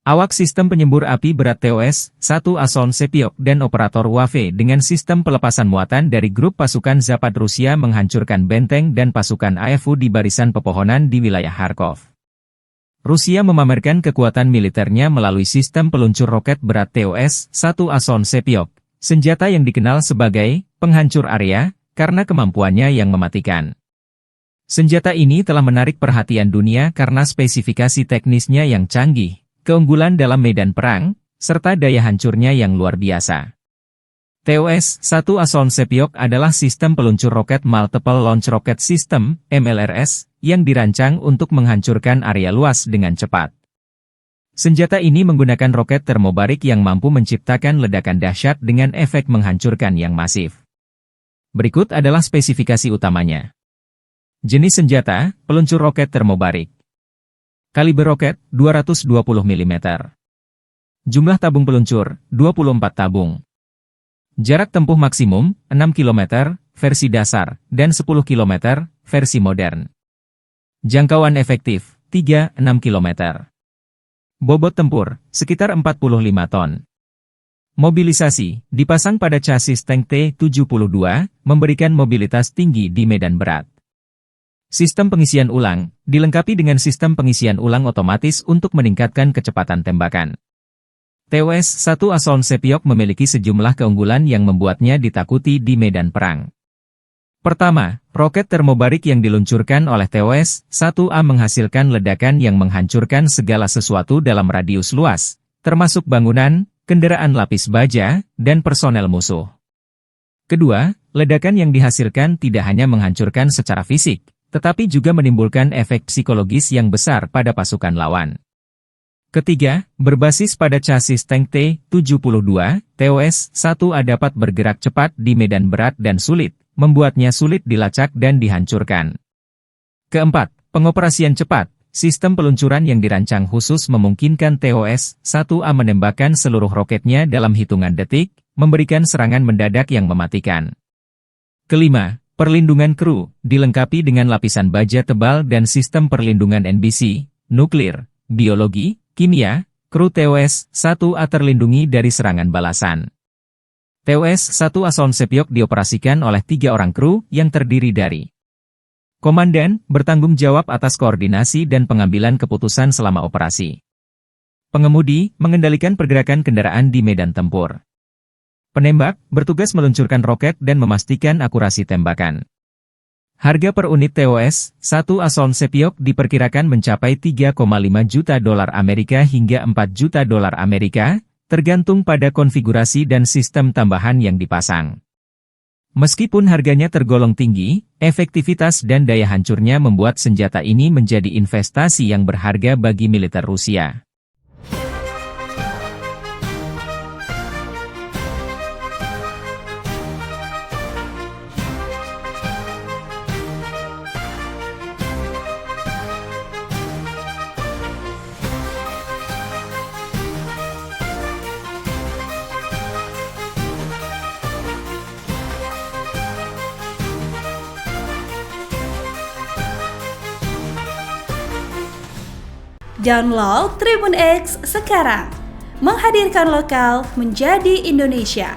Awak sistem penyembur api berat TOS-1 Ason Sepiok dan operator Wave dengan sistem pelepasan muatan dari grup pasukan Zapad Rusia menghancurkan benteng dan pasukan AFU di barisan pepohonan di wilayah Kharkov. Rusia memamerkan kekuatan militernya melalui sistem peluncur roket berat TOS-1 Ason Sepiok, senjata yang dikenal sebagai penghancur area karena kemampuannya yang mematikan. Senjata ini telah menarik perhatian dunia karena spesifikasi teknisnya yang canggih, keunggulan dalam medan perang, serta daya hancurnya yang luar biasa. TOS-1 Ason Sepiok adalah sistem peluncur roket Multiple Launch Rocket System, MLRS, yang dirancang untuk menghancurkan area luas dengan cepat. Senjata ini menggunakan roket termobarik yang mampu menciptakan ledakan dahsyat dengan efek menghancurkan yang masif. Berikut adalah spesifikasi utamanya. Jenis senjata, peluncur roket termobarik. Kaliber roket, 220 mm. Jumlah tabung peluncur, 24 tabung. Jarak tempuh maksimum, 6 km, versi dasar, dan 10 km, versi modern. Jangkauan efektif, 3-6 km. Bobot tempur, sekitar 45 ton. Mobilisasi, dipasang pada chassis tank T-72, memberikan mobilitas tinggi di medan berat. Sistem pengisian ulang, dilengkapi dengan sistem pengisian ulang otomatis untuk meningkatkan kecepatan tembakan. TOS-1 Ason Sepiok memiliki sejumlah keunggulan yang membuatnya ditakuti di medan perang. Pertama, roket termobarik yang diluncurkan oleh TOS-1A menghasilkan ledakan yang menghancurkan segala sesuatu dalam radius luas, termasuk bangunan, kendaraan lapis baja, dan personel musuh. Kedua, ledakan yang dihasilkan tidak hanya menghancurkan secara fisik, tetapi juga menimbulkan efek psikologis yang besar pada pasukan lawan. Ketiga, berbasis pada chassis tank T-72, TOS-1A dapat bergerak cepat di medan berat dan sulit, membuatnya sulit dilacak dan dihancurkan. Keempat, pengoperasian cepat. Sistem peluncuran yang dirancang khusus memungkinkan TOS-1A menembakkan seluruh roketnya dalam hitungan detik, memberikan serangan mendadak yang mematikan. Kelima, perlindungan kru, dilengkapi dengan lapisan baja tebal dan sistem perlindungan NBC, nuklir, biologi, kimia, kru TOS-1A terlindungi dari serangan balasan. TOS-1 Ason Sepiok dioperasikan oleh 3 orang kru yang terdiri dari komandan, bertanggung jawab atas koordinasi dan pengambilan keputusan selama operasi. Pengemudi, mengendalikan pergerakan kendaraan di medan tempur. Penembak, bertugas meluncurkan roket dan memastikan akurasi tembakan. Harga per unit TOS-1 Ason Sepiok diperkirakan mencapai 3,5 juta dolar Amerika hingga 4 juta dolar Amerika, tergantung pada konfigurasi dan sistem tambahan yang dipasang. Meskipun harganya tergolong tinggi, efektivitas dan daya hancurnya membuat senjata ini menjadi investasi yang berharga bagi militer Rusia. Download Tribun X sekarang, menghadirkan lokal menjadi Indonesia.